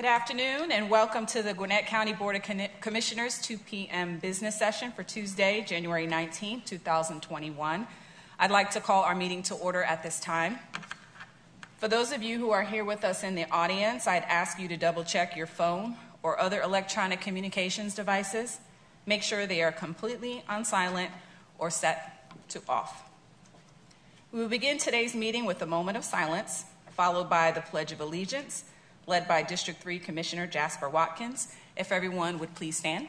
afternoon and welcome to the Gwinnett County Board of Commissioners 2 p.m. business session for Tuesday, January 19, 2021. I'd like to call our meeting to order at this time. For those of you who are here with us in the audience, I'd ask you to double check your phone or other electronic communications devices. Make sure they are completely on silent or set to off. We will begin today's meeting with a moment of silence, followed by the Pledge of Allegiance, led by District 3 Commissioner Jasper Watkins. If everyone would please stand.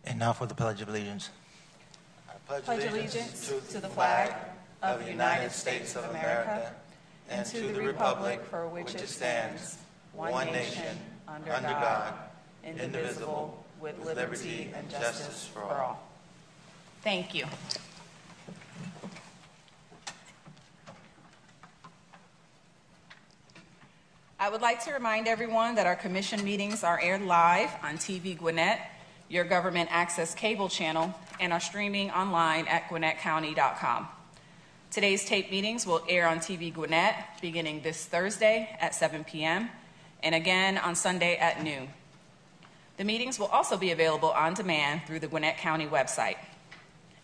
And now for the Pledge of Allegiance. I pledge allegiance to the flag of the United States of America and to the republic for which it stands, one nation, under God, indivisible, with liberty and justice for all. Thank you. I would like to remind everyone that our commission meetings are aired live on TV Gwinnett, your government access cable channel, and are streaming online at gwinnettcounty.com. Today's taped meetings will air on TV Gwinnett beginning this Thursday at 7 p.m. and again on Sunday at noon. The meetings will also be available on demand through the Gwinnett County website.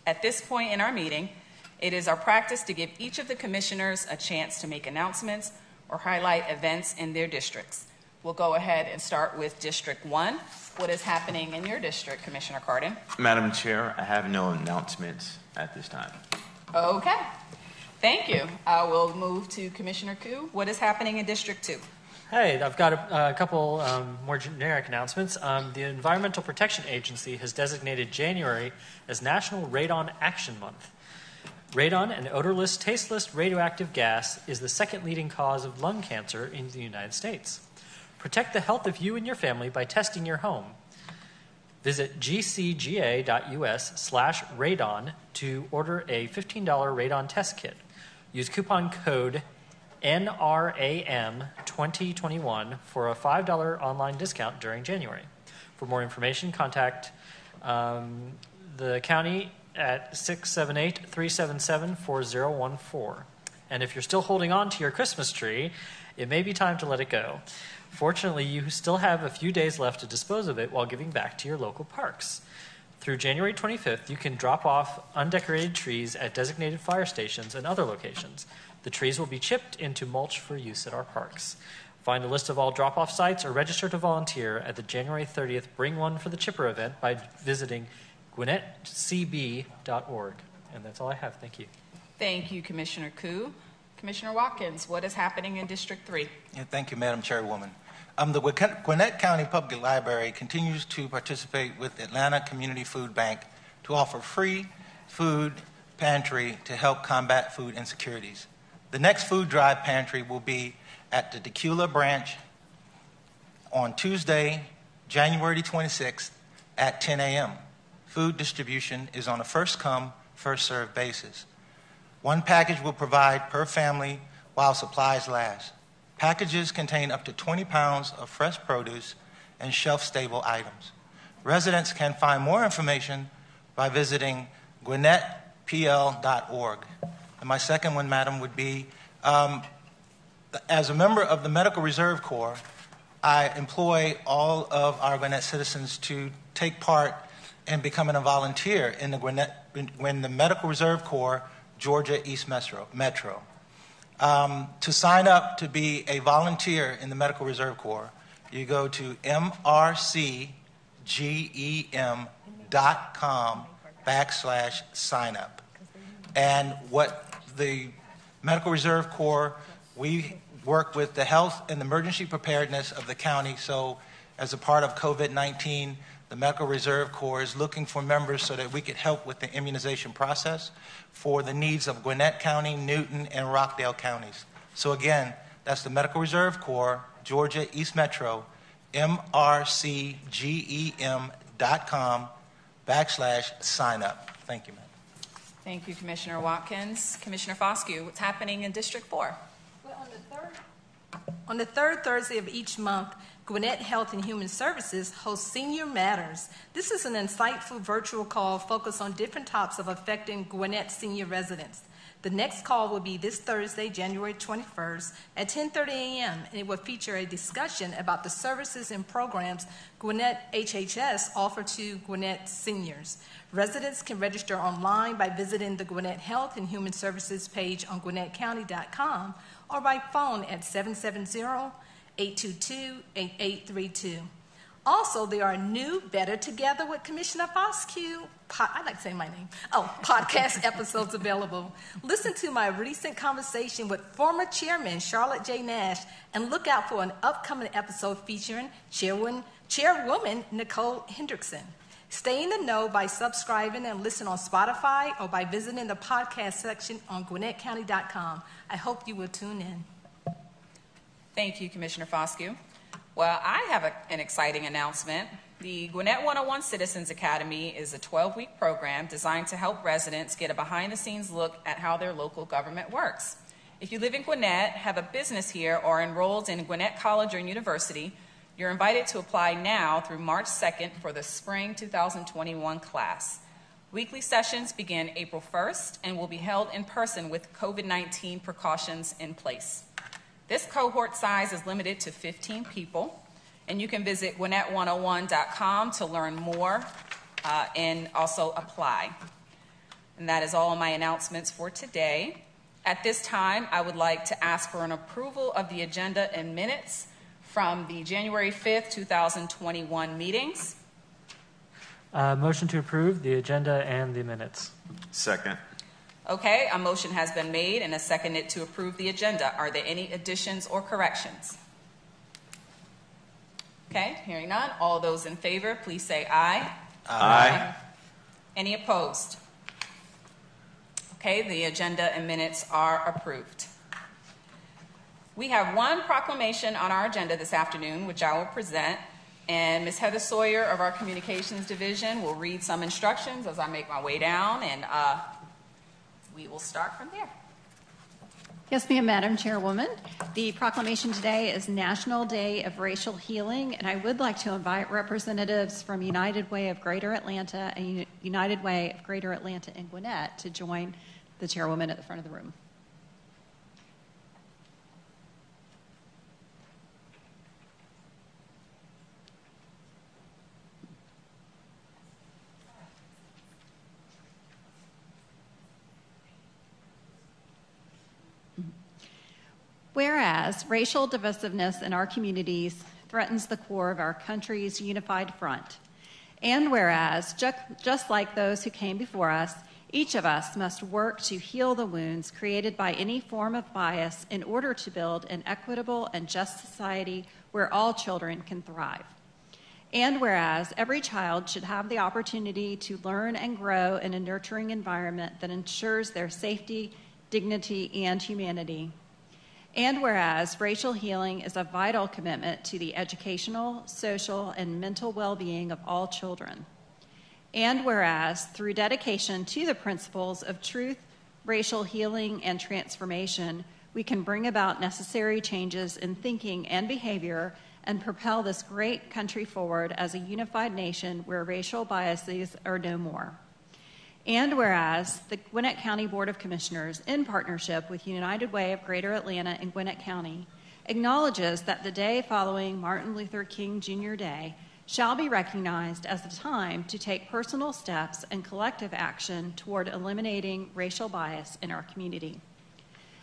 At this point in our meeting, it is our practice to give each of the commissioners a chance to make announcements or highlight events in their districts. We'll go ahead and start with District 1. What is happening in your district, Commissioner Cardin? Madam Chair, I have no announcements at this time. Okay. Thank you. I will move to Commissioner Koo. What is happening in District 2? Hey, I've got a couple more generic announcements. The Environmental Protection Agency has designated January as National Radon Action Month. Radon, an odorless, tasteless radioactive gas, is the second leading cause of lung cancer in the United States. Protect the health of you and your family by testing your home. Visit gcga.us/radon to order a $15 radon test kit. Use coupon code NRAM2021 for a $5 online discount during January. For more information, contact the county at 678-377-4014. And if you're still holding on to your Christmas tree, it may be time to let it go. Fortunately, you still have a few days left to dispose of it while giving back to your local parks. Through January 25th, you can drop off undecorated trees at designated fire stations and other locations. The trees will be chipped into mulch for use at our parks. Find a list of all drop-off sites or register to volunteer at the January 30th Bring One for the Chipper event by visiting gwinnettcb.org. And that's all I have. Thank you. Thank you, Commissioner Koo. Commissioner Watkins, what is happening in District 3? Yeah, thank you, Madam Chairwoman. The Gwinnett County Public Library continues to participate with Atlanta Community Food Bank to offer free food pantry to help combat food insecurities. The next food drive pantry will be at the Decula branch on Tuesday, January 26th at 10 a.m. Food distribution is on a first-come, first-served basis. One package will provide per family while supplies last. Packages contain up to 20 pounds of fresh produce and shelf-stable items. Residents can find more information by visiting gwinnettpl.org. And my second one, Madam, would be, as a member of the Medical Reserve Corps, I employ all of our Gwinnett citizens to take part in becoming a volunteer in the Medical Reserve Corps Georgia East Metro. To sign up to be a volunteer in the Medical Reserve Corps, you go to mrcgem.com/sign up. And what the Medical Reserve Corps, we work with the health and emergency preparedness of the county. So as a part of COVID-19, the Medical Reserve Corps is looking for members so that we could help with the immunization process for the needs of Gwinnett County, Newton, and Rockdale counties. So again, that's the Medical Reserve Corps, Georgia East Metro, mrcgem.com/sign up. Thank you, ma'am. Thank you, Commissioner Watkins. Commissioner Foscue, what's happening in District 4? Well, on the third Thursday of each month, Gwinnett Health and Human Services hosts Senior Matters. This is an insightful virtual call focused on different topics of affecting Gwinnett senior residents. The next call will be this Thursday, January 21st at 10:30 a.m., and it will feature a discussion about the services and programs Gwinnett HHS offer to Gwinnett seniors. Residents can register online by visiting the Gwinnett Health and Human Services page on GwinnettCounty.com or by phone at 770-822-8832. Also, there are new Better Together with Commissioner Foscue, I like saying my name, podcast episodes available. Listen to my recent conversation with former chairman Charlotte J. Nash and look out for an upcoming episode featuring Chairwoman Nicole Hendrickson. Stay in the know by subscribing and listen on Spotify or by visiting the podcast section on GwinnettCounty.com. I hope you will tune in. Thank you, Commissioner Foscue. Well, I have an exciting announcement. The Gwinnett 101 Citizens Academy is a 12-week program designed to help residents get a behind-the-scenes look at how their local government works. If you live in Gwinnett, have a business here, or enrolled in Gwinnett College or University, you're invited to apply now through March 2nd for the Spring 2021 class. Weekly sessions begin April 1st and will be held in person with COVID-19 precautions in place. This cohort size is limited to 15 people, and you can visit Gwinnett101.com to learn more and also apply. And that is all my announcements for today. At this time, I would like to ask for an approval of the agenda and minutes from the January 5th, 2021 meetings. Motion to approve the agenda and the minutes. Second. Okay, a motion has been made and a seconded to approve the agenda. Are there any additions or corrections? Okay, hearing none. All those in favor, please say aye. Aye. Any opposed? Okay, the agenda and minutes are approved. We have one proclamation on our agenda this afternoon, which I will present, and Ms. Heather Sawyer of our Communications Division will read some instructions as I make my way down, and we will start from there. Yes, ma'am, Madam Chairwoman. The proclamation today is National Day of Racial Healing, and I would like to invite representatives from United Way of Greater Atlanta and United Way of Greater Atlanta and Gwinnett to join the chairwoman at the front of the room. Whereas racial divisiveness in our communities threatens the core of our country's unified front, and whereas, just like those who came before us, each of us must work to heal the wounds created by any form of bias in order to build an equitable and just society where all children can thrive. And whereas every child should have the opportunity to learn and grow in a nurturing environment that ensures their safety, dignity, and humanity. And whereas racial healing is a vital commitment to the educational, social, and mental well-being of all children. And whereas through dedication to the principles of truth, racial healing, and transformation, we can bring about necessary changes in thinking and behavior and propel this great country forward as a unified nation where racial biases are no more. And whereas the Gwinnett County Board of Commissioners, in partnership with United Way of Greater Atlanta and Gwinnett County, acknowledges that the day following Martin Luther King Jr. Day shall be recognized as a time to take personal steps and collective action toward eliminating racial bias in our community.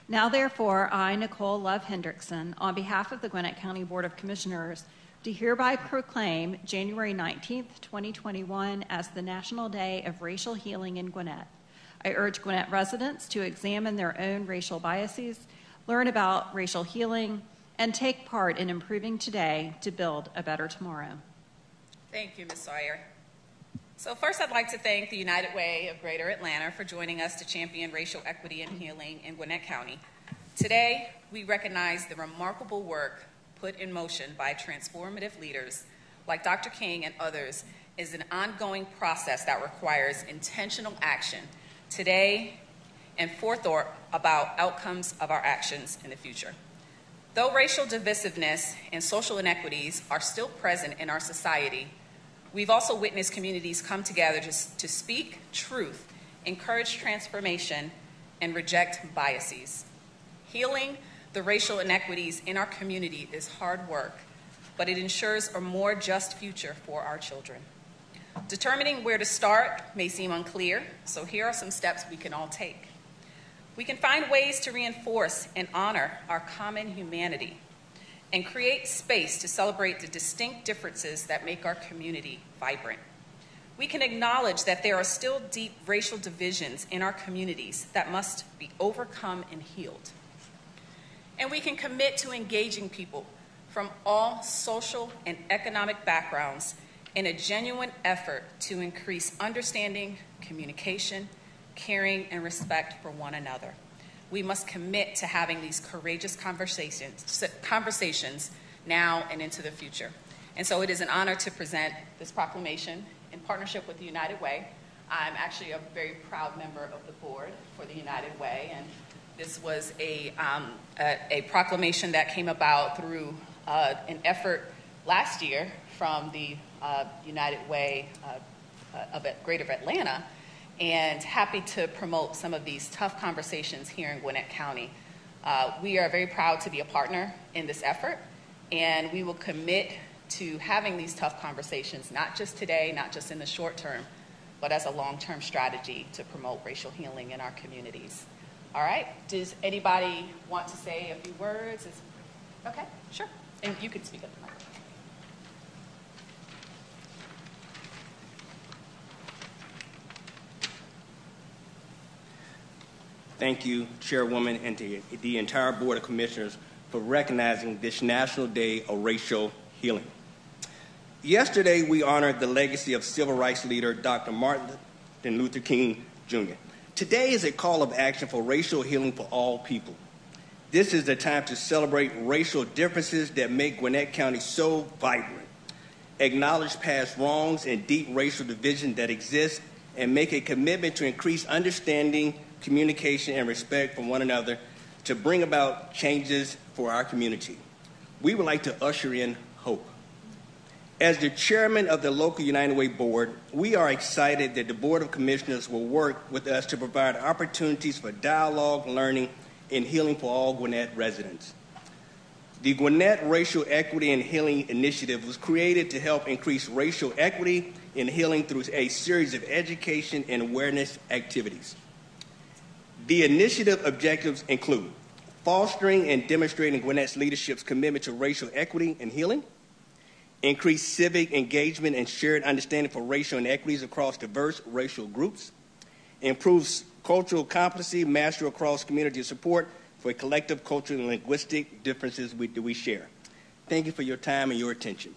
Now, therefore, I, Nicole Love Hendrickson, on behalf of the Gwinnett County Board of Commissioners, do hereby proclaim January 19th, 2021 as the National Day of Racial Healing in Gwinnett. I urge Gwinnett residents to examine their own racial biases, learn about racial healing, and take part in improving today to build a better tomorrow. Thank you, Ms. Sawyer. So first, I'd like to thank the United Way of Greater Atlanta for joining us to champion racial equity and healing in Gwinnett County. Today, we recognize the remarkable work put in motion by transformative leaders like Dr. King and others is an ongoing process that requires intentional action today, and forethought about outcomes of our actions in the future. Though racial divisiveness and social inequities are still present in our society, we've also witnessed communities come together to speak truth, encourage transformation, and reject biases. Healing the racial inequities in our community is hard work, but it ensures a more just future for our children. Determining where to start may seem unclear, so here are some steps we can all take. We can find ways to reinforce and honor our common humanity and create space to celebrate the distinct differences that make our community vibrant. We can acknowledge that there are still deep racial divisions in our communities that must be overcome and healed. And we can commit to engaging people from all social and economic backgrounds in a genuine effort to increase understanding, communication, caring, and respect for one another. We must commit to having these courageous conversations now and into the future. And so it is an honor to present this proclamation in partnership with the United Way. I'm actually a very proud member of the board for the United Way, and this was a proclamation that came about through an effort last year from the United Way of Greater Atlanta, and happy to promote some of these tough conversations here in Gwinnett County. We are very proud to be a partner in this effort, and we will commit to having these tough conversations, not just today, not just in the short term, but as a long-term strategy to promote racial healing in our communities. All right, does anybody want to say a few words? Okay, sure, and you can speak up the mic. Thank you, Chairwoman, and to the entire Board of Commissioners for recognizing this National Day of Racial Healing. Yesterday, we honored the legacy of civil rights leader Dr. Martin Luther King, Jr. Today is a call of action for racial healing for all people. This is the time to celebrate racial differences that make Gwinnett County so vibrant, acknowledge past wrongs and deep racial division that exist, and make a commitment to increase understanding, communication, and respect for one another to bring about changes for our community. We would like to usher in hope. As the chairman of the local United Way board, we are excited that the Board of Commissioners will work with us to provide opportunities for dialogue, learning, and healing for all Gwinnett residents. The Gwinnett Racial Equity and Healing Initiative was created to help increase racial equity and healing through a series of education and awareness activities. The initiative objectives include fostering and demonstrating Gwinnett's leadership's commitment to racial equity and healing, increase civic engagement and shared understanding for racial inequities across diverse racial groups, improves cultural competency, mastery across community support for collective cultural and linguistic differences we share. Thank you for your time and your attention.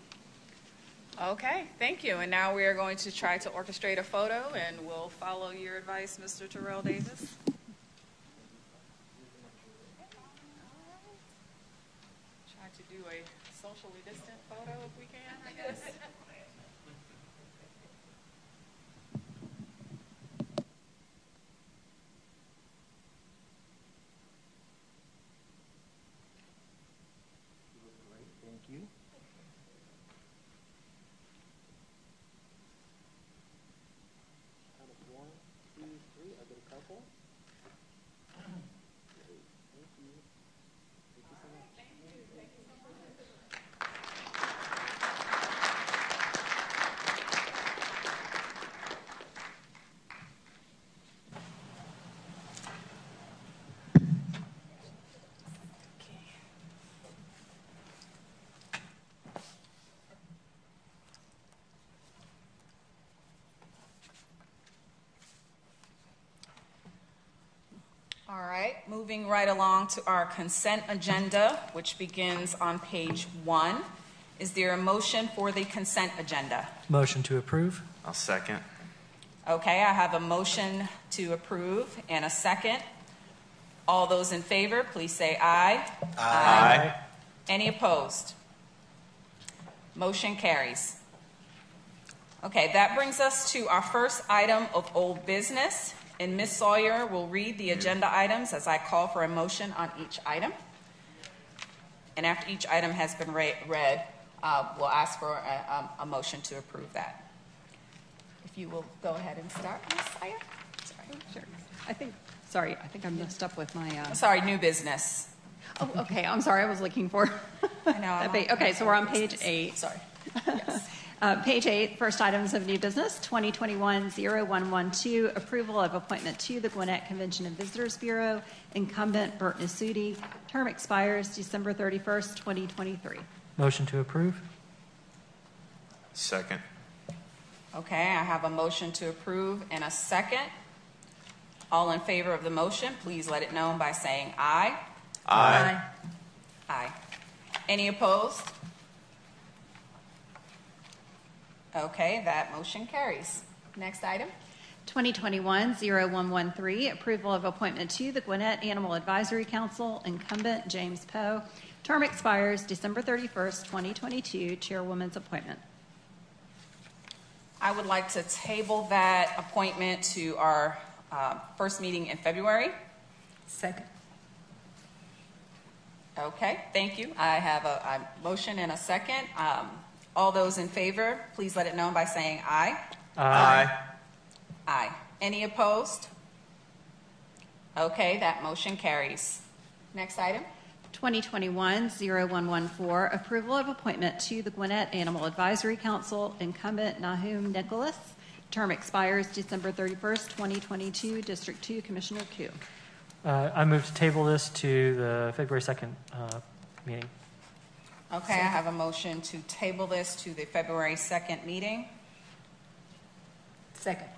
Okay, thank you. And now we are going to try to orchestrate a photo, and we'll follow your advice, Mr. Terrell Davis. Try to do a socially distant photo if we can, I guess. Thank you. Count of 1, 2, 3. I'll get a couple. Great. Thank you. Thank you so much. Thank you. Thank you so much. All right, moving right along to our consent agenda, which begins on page 1. Is there a motion for the consent agenda? Motion to approve. I'll second. Okay, I have a motion to approve and a second. All those in favor, please say aye. Aye. Any opposed? Motion carries. Okay, that brings us to our first item of old business. And Ms. Sawyer will read the agenda items as I call for a motion on each item. And after each item has been read, we'll ask for a motion to approve that. If you will go ahead and start, Ms. Sawyer. Sure. I think I messed up with my... Sorry, new business. Oh, okay. I'm sorry. I was looking for... I know. Okay, so we're on page 8. Sorry. Yes. Page 8, first items of new business, 2021-0112, approval of appointment to the Gwinnett Convention and Visitors Bureau, incumbent Bert Nasuti. Term expires December 31st, 2023. Motion to approve? Second. Okay, I have a motion to approve and a second. All in favor of the motion, please let it known by saying aye. Aye. Aye. Any opposed? Okay, that motion carries. Next item. 2021-0113, approval of appointment to the Gwinnett Animal Advisory Council, incumbent James Poe. Term expires December 31st, 2022. Chairwoman's appointment. I would like to table that appointment to our first meeting in February. Second. Okay, thank you. I have a motion and a second. All those in favor, please let it known by saying aye. Aye. Aye. Any opposed? Okay, that motion carries. Next item. 2021-0114, approval of appointment to the Gwinnett Animal Advisory Council, incumbent Nahum Nicholas. Term expires December 31st, 2022. District 2, Commissioner Koo. I move to table this to the February 2nd meeting. Okay, I have a motion to table this to the February 2nd meeting, Second.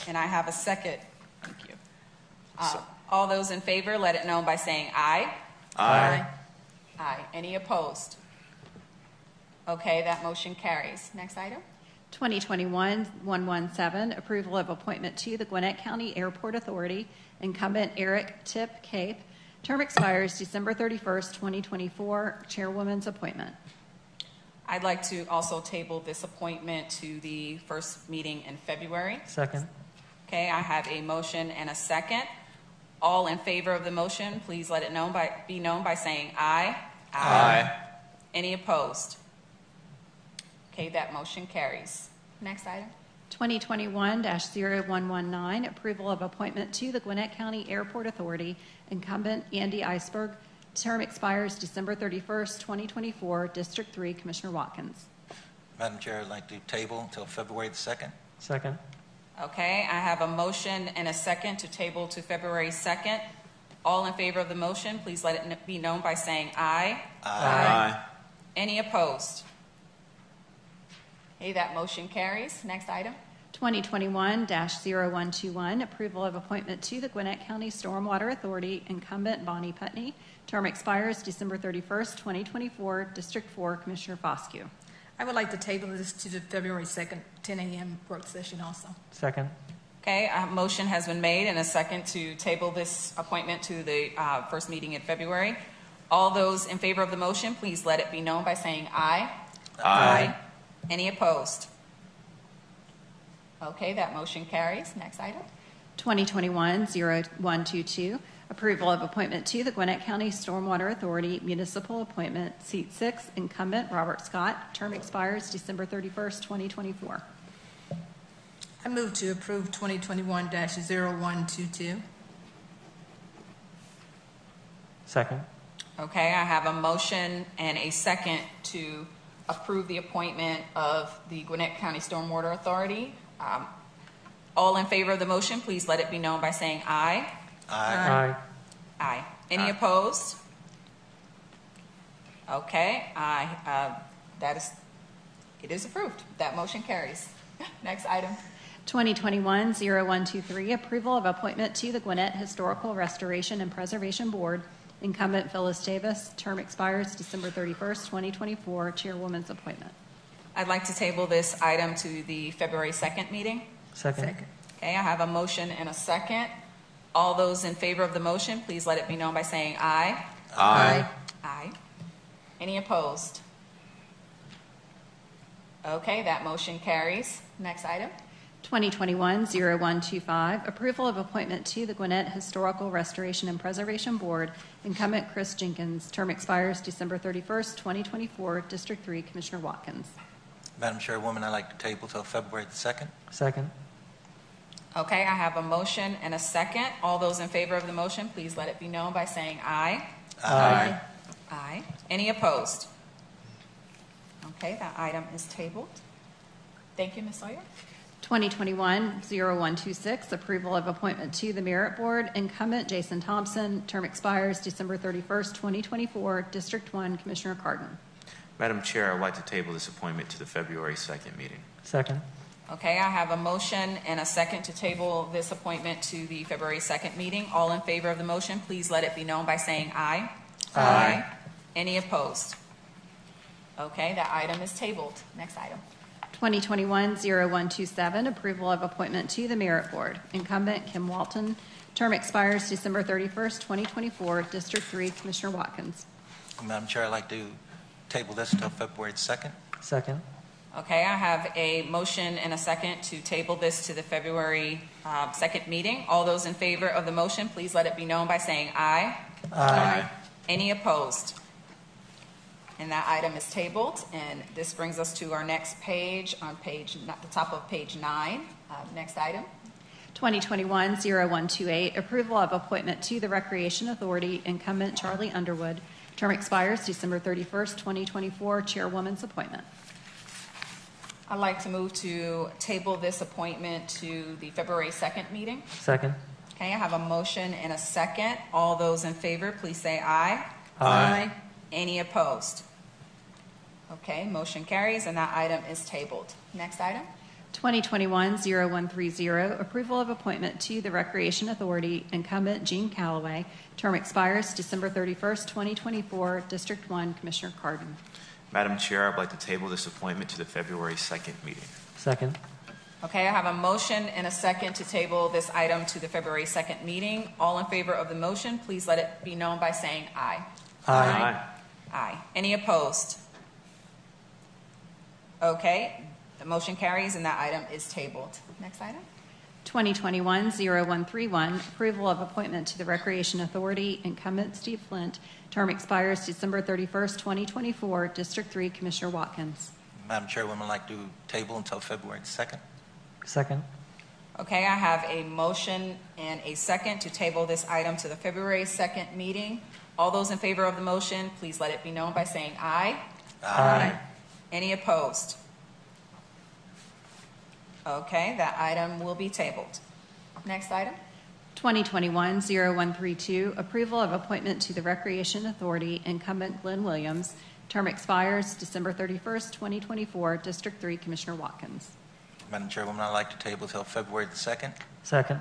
and I have a second. Thank you. All those in favor, let it known by saying aye. Aye. Aye. Any opposed? Okay, that motion carries. Next item. 2021-117, approval of appointment to the Gwinnett County Airport Authority, incumbent Eric Tip Cape. Term expires December 31st, 2024. Chairwoman's appointment. I'd like to also table this appointment to the first meeting in February. Second. Okay, I have a motion and a second. All in favor of the motion, please let it be known by saying aye. Aye. Any opposed? Okay, that motion carries. Next item. 2021-0119, approval of appointment to the Gwinnett County Airport Authority, incumbent Andy Iceberg. Term expires December 31st, 2024. District 3, Commissioner Watkins. Madam Chair, I'd like to table until February the 2nd. Second. Okay, I have a motion and a second to table to February 2nd. All in favor of the motion, please let it be known by saying aye. Aye. Any opposed? Okay, that motion carries. Next item. 2021-0121, approval of appointment to the Gwinnett County Stormwater Authority, incumbent Bonnie Putney. Term expires December 31st, 2024. District 4, Commissioner Foscue. I would like to table this to the February 2nd, 10 a.m. work session also. Second. Okay, a motion has been made and a second to table this appointment to the first meeting in February. All those in favor of the motion, please let it be known by saying aye. Aye. Any opposed? Okay, that motion carries. Next item. 2021-0122, approval of appointment to the Gwinnett County Stormwater Authority, municipal appointment, seat 6, incumbent Robert Scott. Term expires December 31st, 2024. I move to approve 2021-0122. Second. Okay, I have a motion and a second to approve the appointment of the Gwinnett County Stormwater Authority. All in favor of the motion, please let it be known by saying aye. Aye. Aye. Any opposed? Okay, it is approved. That motion carries. Next item. 2021-0123, approval of appointment to the Gwinnett Historical Restoration and Preservation Board, incumbent Phyllis Davis. Term expires December 31st, 2024. Chairwoman's appointment. I'd like to table this item to the February 2nd meeting. Second. Okay, I have a motion and a second. All those in favor of the motion, please let it be known by saying aye. Aye. Aye. Any opposed? Okay, that motion carries. Next item. 2021-0125, approval of appointment to the Gwinnett Historical Restoration and Preservation Board. Incumbent Chris Jenkins. Term expires December 31st, 2024. District 3, Commissioner Watkins. Madam Chairwoman, I'd like to table till February the 2nd. Second. Okay, I have a motion and a second. All those in favor of the motion, please let it be known by saying aye. Aye. Aye. Any opposed? Okay, that item is tabled. Thank you, Ms. Sawyer. 2021-0126, approval of appointment to the Merit Board. Incumbent Jason Thompson. Term expires December 31st, 2024. District 1, Commissioner Cardin. Madam Chair, I'd like to table this appointment to the February 2nd meeting. Second. Okay, I have a motion and a second to table this appointment to the February 2nd meeting. All in favor of the motion, please let it be known by saying aye. Aye. Any opposed? Okay, that item is tabled. Next item. 2021-0127, approval of appointment to the Merit Board. Incumbent Kim Walton. Term expires December 31st, 2024. District 3, Commissioner Watkins. Madam Chair, I'd like to table this until February 2nd. Second. Okay, I have a motion and a second to table this to the February 2nd meeting. All those in favor of the motion, please let it be known by saying aye. Aye. Any opposed? And that item is tabled. And this brings us to our next page, on page, at the top of page 9. Next item. 2021-0128, approval of appointment to the Recreation Authority. Incumbent Charlie Underwood. Term expires December 31st, 2024. Chairwoman's appointment. I'd like to move to table this appointment to the February 2nd meeting. Second. Okay, I have a motion and a second. All those in favor, please say aye. Aye. Any opposed? Okay, motion carries and that item is tabled. Next item. 2021-0130, approval of appointment to the Recreation Authority. Incumbent Gene Calloway. Term expires December 31st, 2024. District 1, Commissioner Cardin. Madam Chair, I'd like to table this appointment to the February 2nd meeting. Second. Okay, I have a motion and a second to table this item to the February 2nd meeting. All in favor of the motion, please let it be known by saying aye. Aye. Aye. Any opposed? Okay, the motion carries and that item is tabled. Next item. 2021-0131, approval of appointment to the Recreation Authority. Incumbent Steve Flint. Term expires December 31st, 2024. District 3, Commissioner Watkins. Madam Chairwoman, I'd like to table until February 2nd. Second. Okay, I have a motion and a second to table this item to the February 2nd meeting. All those in favor of the motion, please let it be known by saying aye. Aye. Any opposed? Okay, that item will be tabled. Next item. 2021-0132, approval of appointment to the Recreation Authority. Incumbent Glenn Williams. Term expires December 31st, 2024. District 3, Commissioner Watkins. Madam Chairwoman, I'd like to table till February the 2nd. Second.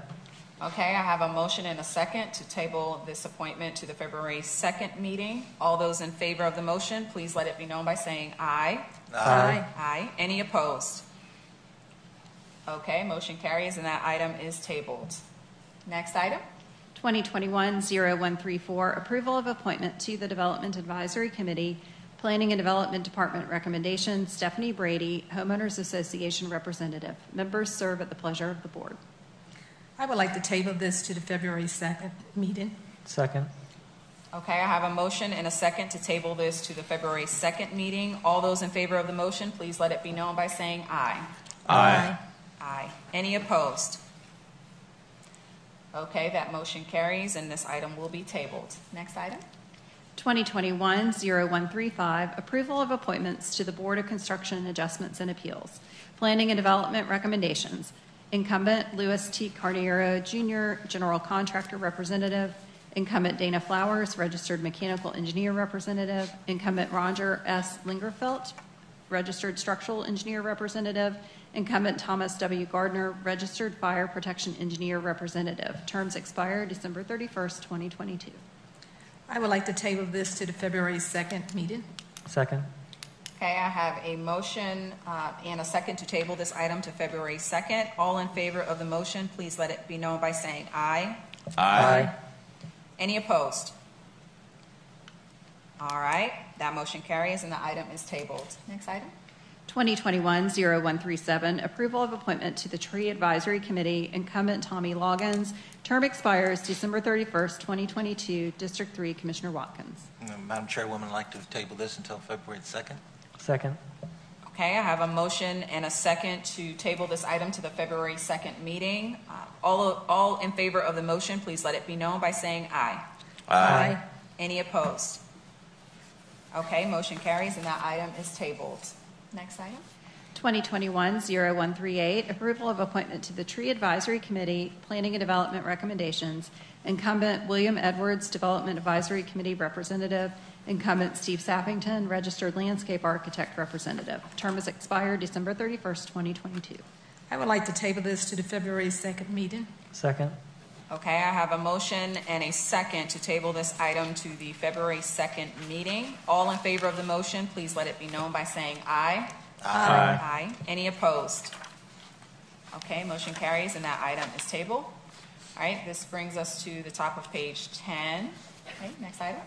Okay, I have a motion and a second to table this appointment to the February 2nd meeting. All those in favor of the motion, please let it be known by saying aye. Aye. Aye. Any opposed? Okay, motion carries and that item is tabled. Next item. 2021-0134, approval of appointment to the Development Advisory Committee. Planning and Development Department recommendation, Stephanie Brady, Homeowners Association Representative. Members serve at the pleasure of the Board. I would like to table this to the February 2nd meeting. Second. Okay, I have a motion and a second to table this to the February 2nd meeting. All those in favor of the motion, please let it be known by saying aye. Aye. Aye. Any opposed? Okay, that motion carries and this item will be tabled. Next item. 2021-0135, approval of appointments to the Board of Construction Adjustments and Appeals. Planning and Development recommendations. Incumbent Louis T. Carniero Jr., General Contractor Representative. Incumbent Dana Flowers, Registered Mechanical Engineer Representative. Incumbent Roger S. Lingerfelt, Registered Structural Engineer Representative. Incumbent Thomas W. Gardner, Registered Fire Protection Engineer Representative. Terms expire December 31st, 2022. I would like to table this to the February 2nd meeting. Second. Okay, I have a motion and a second to table this item to February 2nd. All in favor of the motion, please let it be known by saying aye. Aye. Any opposed? All right, that motion carries and the item is tabled. Next item. 2021-0137, approval of appointment to the Tree Advisory Committee, incumbent Tommy Loggins. Term expires December 31st, 2022. District 3, Commissioner Watkins. Madam Chairwoman, I'd like to table this until February 2nd. Second. Okay, I have a motion and a second to table this item to the February 2nd meeting. All in favor of the motion, please let it be known by saying aye. Aye. Any opposed? Okay, motion carries and that item is tabled. Next item. 2021-0138, approval of appointment to the Tree Advisory Committee, Planning and Development Recommendations. Incumbent William Edwards, Development Advisory Committee Representative. Incumbent Steve Sappington, Registered Landscape Architect Representative. Term is expired December 31st, 2022. I would like to table this to the February 2nd meeting. Second. Okay, I have a motion and a second to table this item to the February 2nd meeting. All in favor of the motion, please let it be known by saying aye. Aye. Aye. Any opposed? Okay, motion carries and that item is tabled. All right, this brings us to the top of page 10. Okay, next item.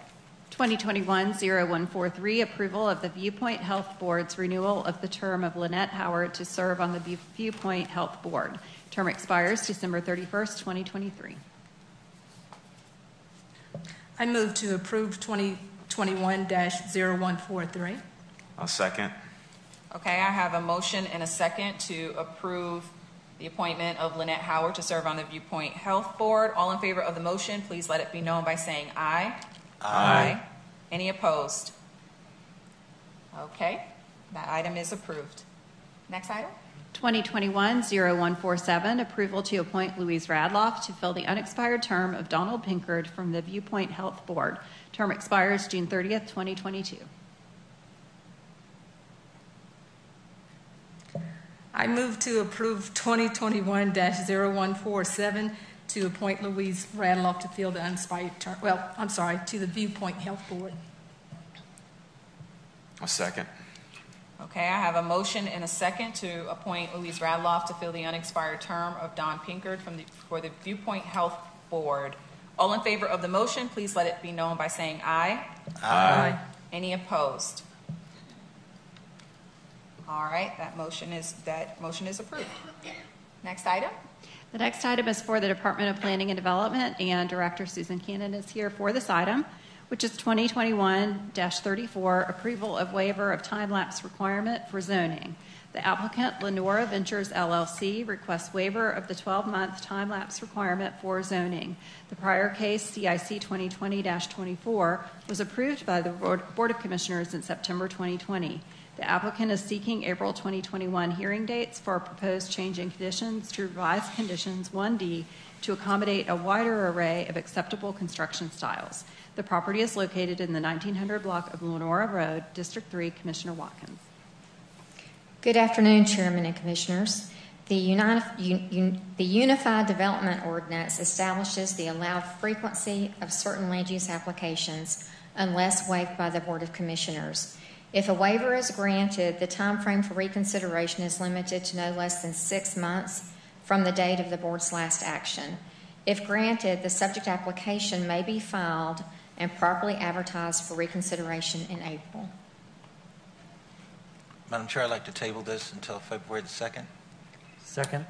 2021-0143, approval of the Viewpoint Health Board's renewal of the term of Lynette Howard to serve on the Viewpoint Health Board. Term expires December 31st, 2023. I move to approve 2021-0143. I'll second. Okay, I have a motion and a second to approve the appointment of Lynette Howard to serve on the Viewpoint Health Board. All in favor of the motion, please let it be known by saying aye. Aye. Any opposed? Okay, that item is approved. Next item. 2021-0147, approval to appoint Louise Radloff to fill the unexpired term of Donald Pinkard from the Viewpoint Health Board. Term expires June 30th, 2022. I move to approve 2021-0147 to appoint Louise Radloff to fill the unexpired term. Well, I'm sorry, to the Viewpoint Health Board. I'll second. Okay, I have a motion and a second to appoint Louise Radloff to fill the unexpired term of Don Pinkard for the Viewpoint Health Board. All in favor of the motion, please let it be known by saying aye. Aye. Any opposed? All right, that motion is approved. Next item. The next item is for the Department of Planning and Development, and Director Susan Cannon is here for this item, which is 2021-34, approval of waiver of time-lapse requirement for zoning. The applicant, Lenora Ventures, LLC, requests waiver of the 12-month time-lapse requirement for zoning. The prior case, CIC 2020-24, was approved by the Board of Commissioners in September 2020. The applicant is seeking April 2021 hearing dates for a proposed change in conditions to revise conditions 1D to accommodate a wider array of acceptable construction styles. The property is located in the 1900 block of Lenora Road, District 3, Commissioner Watkins. Good afternoon, Chairman and Commissioners. The Unified Development Ordinance establishes the allowed frequency of certain land use applications unless waived by the Board of Commissioners. If a waiver is granted, the time frame for reconsideration is limited to no less than 6 months from the date of the Board's last action. If granted, the subject application may be filed and properly advertised for reconsideration in April. Madam Chair, I'd like to table this until February the 2nd. Second.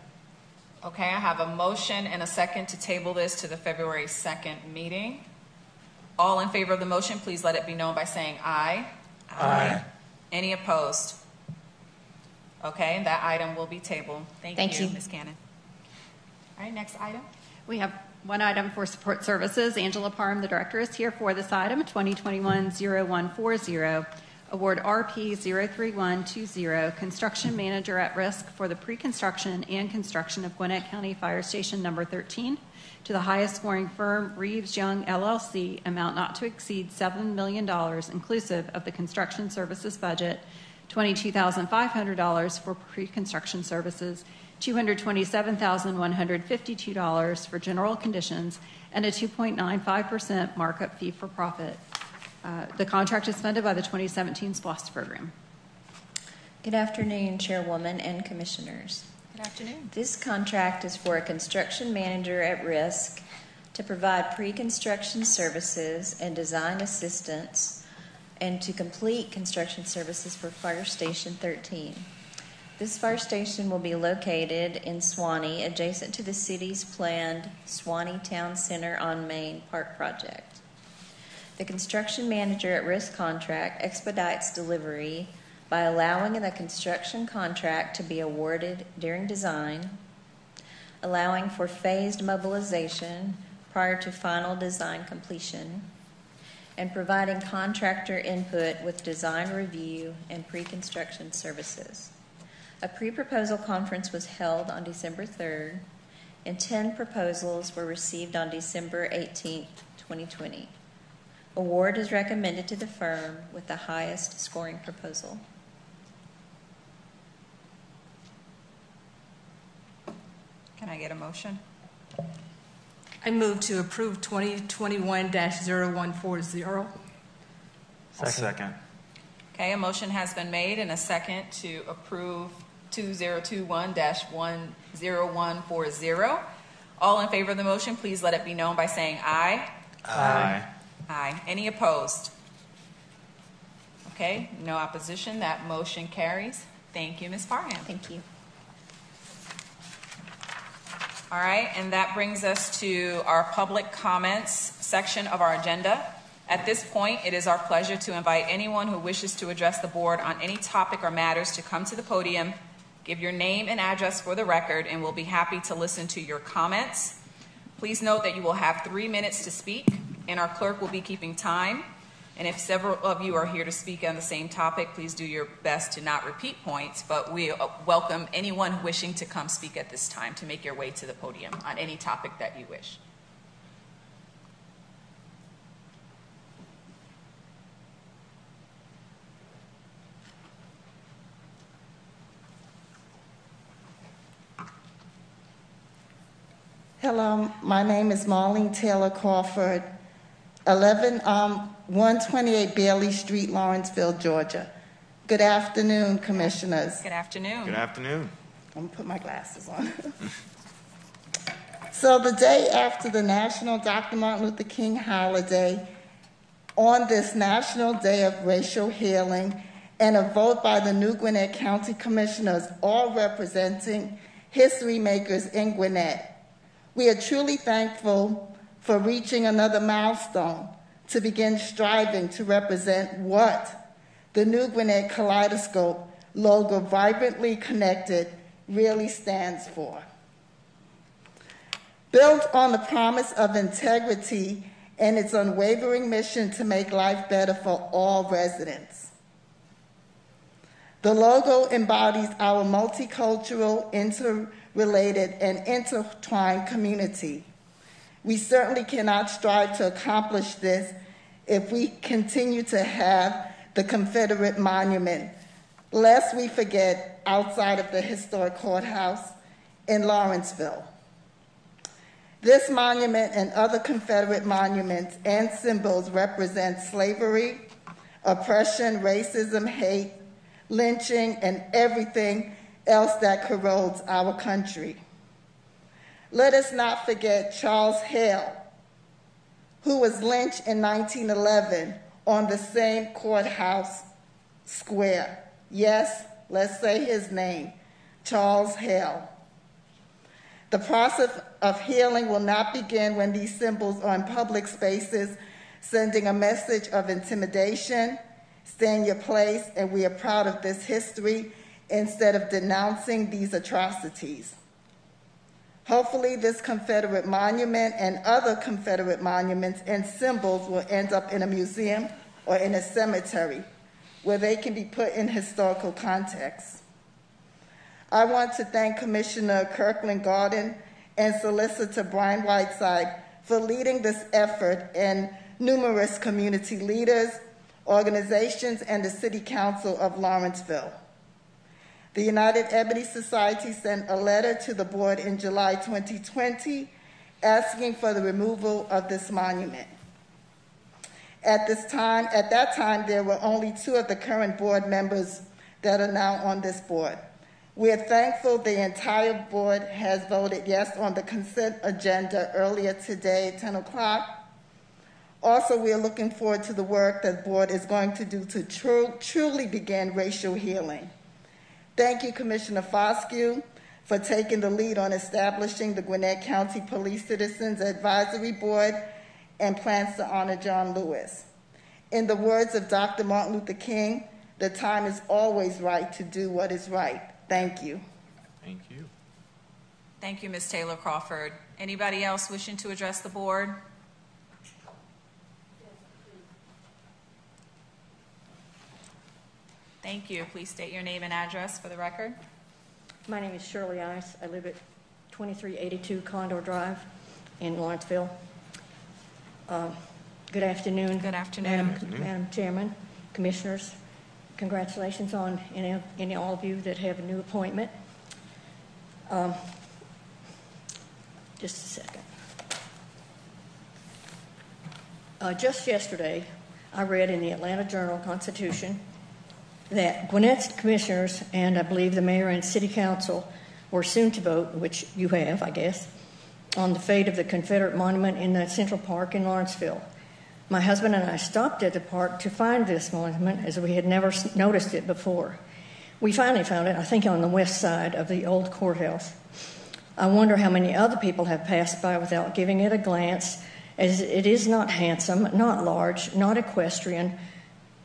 Okay, I have a motion and a second to table this to the February 2nd meeting. All in favor of the motion, please let it be known by saying aye. Aye. Any opposed? Okay, that item will be tabled. Thank you, Ms. Cannon. All right, next item. We have one item for support services. Angela Parham, the director, is here for this item, 2021-0140. Award RP 03120, construction manager at risk for the pre-construction and construction of Gwinnett County Fire Station number 13 to the highest scoring firm, Reeves Young LLC, amount not to exceed $7 million inclusive of the construction services budget, $22,500 for pre-construction services, $227,152 for general conditions, and a 2.95% markup fee for profit. The contract is funded by the 2017 SPLOST program. Good afternoon, Chairwoman and Commissioners. Good afternoon. This contract is for a construction manager at risk to provide pre-construction services and design assistance and to complete construction services for Fire Station 13. This fire station will be located in Swanee, adjacent to the city's planned Swanee Town Center on Main Park project. The construction manager at risk contract expedites delivery by allowing the construction contract to be awarded during design, allowing for phased mobilization prior to final design completion, and providing contractor input with design review and pre-construction services. A pre-proposal conference was held on December 3rd, and 10 proposals were received on December 18th, 2020. Award is recommended to the firm with the highest scoring proposal. Can I get a motion? I move to approve 2021-0140. I'll second. Okay, a motion has been made and a second to approve 2021-10140. All in favor of the motion, please let it be known by saying aye. Aye. Aye. Any opposed? Okay, no opposition. That motion carries. Thank you, Ms. Parham. Thank you. All right, and that brings us to our public comments section of our agenda. At this point, it is our pleasure to invite anyone who wishes to address the board on any topic or matters to come to the podium, give your name and address for the record, and we'll be happy to listen to your comments. Please note that you will have 3 minutes to speak, and our clerk will be keeping time. And if several of you are here to speak on the same topic, please do your best to not repeat points, but we welcome anyone wishing to come speak at this time to make your way to the podium on any topic that you wish. Hello, my name is Marlene Taylor Crawford, 128 Bailey Street, Lawrenceville, Georgia. Good afternoon, commissioners. Good afternoon. Good afternoon. I'm going to put my glasses on. So the day after the National Dr. Martin Luther King holiday, on this National Day of Racial Healing, and a vote by the new Gwinnett County Commissioners, all representing history makers in Gwinnett, we are truly thankful for reaching another milestone to begin striving to represent what the new Gwinnett Kaleidoscope logo, vibrantly connected, really stands for. Built on the promise of integrity and its unwavering mission to make life better for all residents. The logo embodies our multicultural, interrelated, and intertwined community. We certainly cannot strive to accomplish this if we continue to have the Confederate monument, lest we forget, outside of the historic courthouse in Lawrenceville. This monument and other Confederate monuments and symbols represent slavery, oppression, racism, hate, lynching, and everything else that corrodes our country. Let us not forget Charles Hale, who was lynched in 1911 on the same courthouse square. Yes, let's say his name, Charles Hale. The process of healing will not begin when these symbols are in public spaces, sending a message of intimidation. Stay in your place, and we are proud of this history, instead of denouncing these atrocities. Hopefully, this Confederate monument and other Confederate monuments and symbols will end up in a museum or in a cemetery where they can be put in historical context. I want to thank Commissioner Kirkland Garden and Solicitor Brian Whiteside for leading this effort, and numerous community leaders, organizations, and the City Council of Lawrenceville. The United Ebony Society sent a letter to the board in July 2020 asking for the removal of this monument. At that time, there were only 2 of the current board members that are now on this board. We are thankful the entire board has voted yes on the consent agenda earlier today, 10 o'clock. Also, we are looking forward to the work that the board is going to do to truly begin racial healing. Thank you, Commissioner Foscue, for taking the lead on establishing the Gwinnett County Police Citizens Advisory Board and plans to honor John Lewis. In the words of Dr. Martin Luther King, the time is always right to do what is right. Thank you. Thank you. Thank you, Ms. Taylor Crawford. Anybody else wishing to address the board? Thank you. Please state your name and address for the record. My name is Shirley Ice. I live at 2382 Condor Drive in Lawrenceville. Good afternoon. Good afternoon. Madam Chairman, Commissioners. Congratulations on any all of you that have a new appointment. Just a second. Just yesterday, I read in the Atlanta Journal-Constitution that Gwinnett's commissioners and I believe the mayor and city council were soon to vote, which you have, I guess, on the fate of the Confederate monument in the Central Park in Lawrenceville. My husband and I stopped at the park to find this monument as we had never noticed it before. We finally found it, I think, on the west side of the old courthouse. I wonder how many other people have passed by without giving it a glance, as it is not handsome, not large, not equestrian,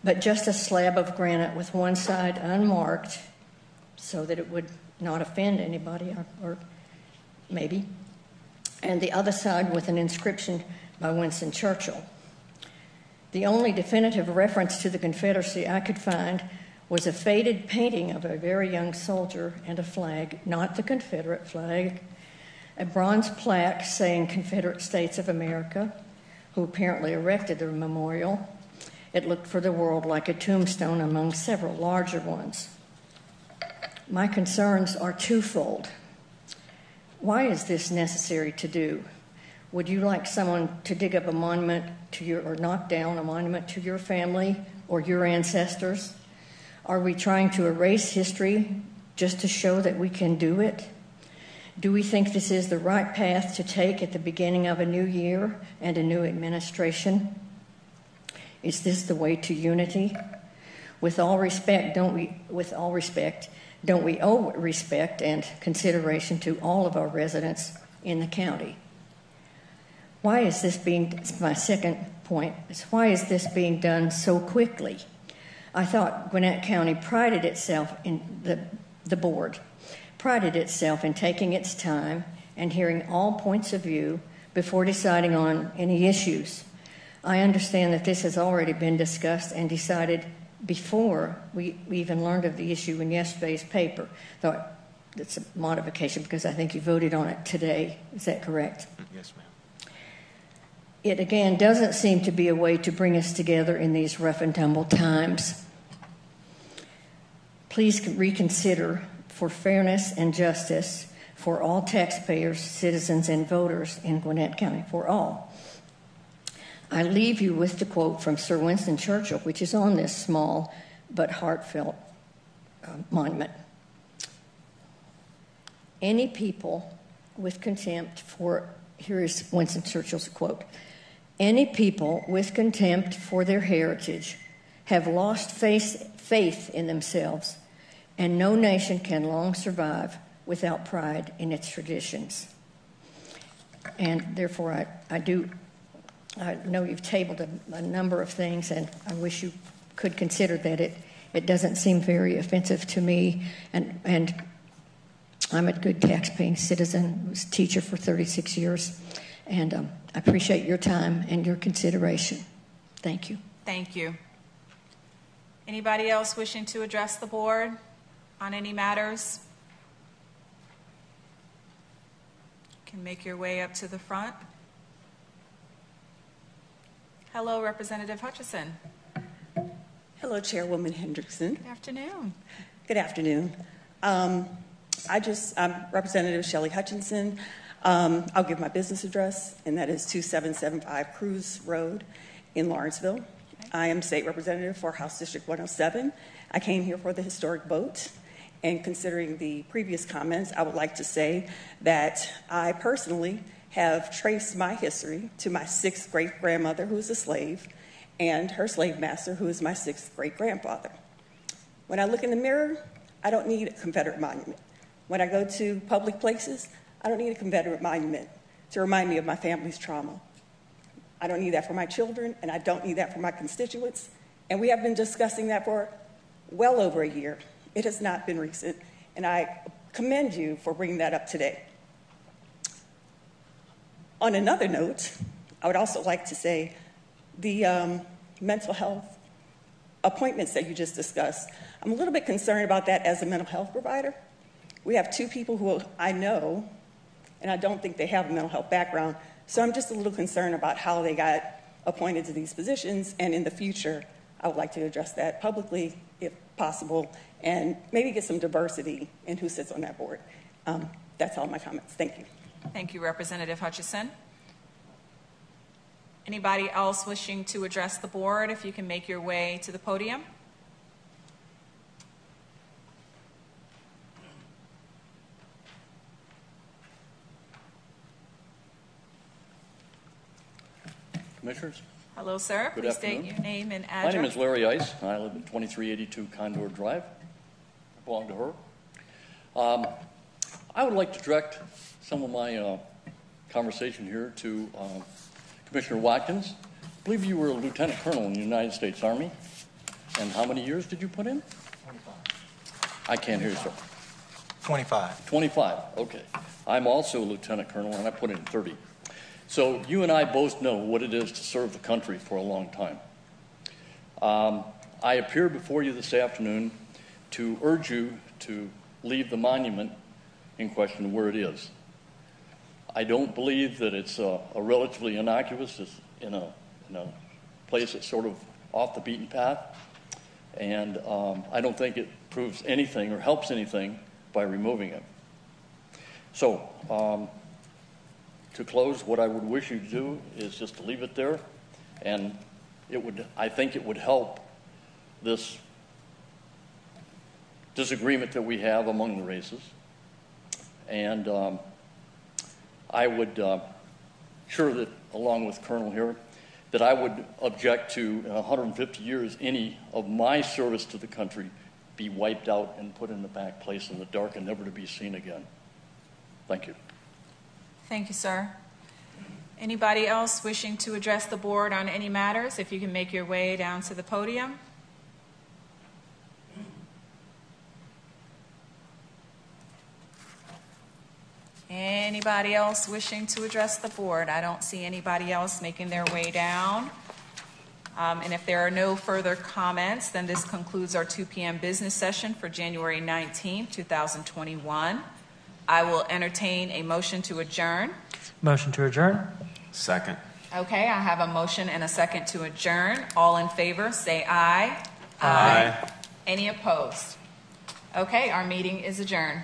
but just a slab of granite with one side unmarked so that it would not offend anybody, or maybe, and the other side with an inscription by Winston Churchill. The only definitive reference to the Confederacy I could find was a faded painting of a very young soldier and a flag, not the Confederate flag, a bronze plaque saying Confederate States of America, who apparently erected the memorial. It looked for the world like a tombstone among several larger ones. My concerns are twofold. Why is this necessary to do? Would you like someone to dig up a monument to your, or knock down a monument to your family or your ancestors? Are we trying to erase history just to show that we can do it? Do we think this is the right path to take at the beginning of a new year and a new administration? Is this the way to unity? With all respect, don't we owe respect and consideration to all of our residents in the county? Why is this being, my second point, is why is this being done so quickly? I thought Gwinnett County prided itself in the board, prided itself in taking its time and hearing all points of view before deciding on any issues. I understand that this has already been discussed and decided before we even learned of the issue in yesterday's paper. Thought it's a modification because I think you voted on it today. Is that correct? Yes, ma'am. It again doesn't seem to be a way to bring us together in these rough and tumble times. Please reconsider for fairness and justice for all taxpayers, citizens, and voters in Gwinnett County, for all. I leave you with the quote from Sir Winston Churchill, which is on this small but heartfelt monument. Any people with contempt for, here is Winston Churchill's quote, any people with contempt for their heritage have lost faith in themselves, and no nation can long survive without pride in its traditions. And therefore, I know you've tabled a number of things, and I wish you could consider that it doesn't seem very offensive to me, and I'm a good tax-paying citizen. I was a teacher for 36 years, and I appreciate your time and your consideration. Thank you. Thank you. Anybody else wishing to address the board on any matters? You can make your way up to the front. Hello, Representative Hutchinson. Hello, Chairwoman Hendrickson. Good afternoon. Good afternoon. I'm Representative Shelly Hutchinson. I'll give my business address, and that is 2775 Cruz Road in Lawrenceville. Okay. I am State Representative for House District 107. I came here for the historic vote, and considering the previous comments, I would like to say that I personally have traced my history to my 6th great-grandmother, who was a slave, and her slave master, who is my 6th great-grandfather. When I look in the mirror, I don't need a Confederate monument. When I go to public places, I don't need a Confederate monument to remind me of my family's trauma. I don't need that for my children, and I don't need that for my constituents. And we have been discussing that for well over a year. It has not been recent, and I commend you for bringing that up today. On another note, I would also like to say the mental health appointments that you just discussed, I'm a little bit concerned about that as a mental health provider. We have 2 people who I know, and I don't think they have a mental health background, so I'm just a little concerned about how they got appointed to these positions, and in the future, I would like to address that publicly, if possible, and maybe get some diversity in who sits on that board. That's all my comments. Thank you. Thank you, Representative Hutchinson. Anybody else wishing to address the board, if you can make your way to the podium? Commissioners. Hello, sir. Good Please state afternoon. your name and My address. name is Larry Ice, and I live at 2382 Condor Drive. I belong to her. I would like to direct some of my conversation here to Commissioner Watkins. I believe you were a lieutenant colonel in the United States Army. And how many years did you put in? 25. I can't hear you, sir. 25. 25, okay. I'm also a lieutenant colonel, and I put in 30. So you and I both know what it is to serve the country for a long time. I appear before you this afternoon to urge you to leave the monument in question where it is. I don't believe that it's a relatively innocuous. It's in a place that's sort of off the beaten path, and I don't think it proves anything or helps anything by removing it. So, to close, what I would wish you to do is just to leave it there, and I think it would help this disagreement that we have among the races. And I would, sure that along with Colonel here, that I would object to in 150 years any of my service to the country be wiped out and put in the back place in the dark and never to be seen again. Thank you. Thank you, sir. Anybody else wishing to address the board on any matters, if you can make your way down to the podium. Anybody else wishing to address the board? I don't see anybody else making their way down. And if there are no further comments, then this concludes our 2 p.m. business session for January 19, 2021. I will entertain a motion to adjourn. Motion to adjourn. Second. Okay, I have a motion and a second to adjourn. All in favor, say aye. Aye. Any opposed? Okay, our meeting is adjourned.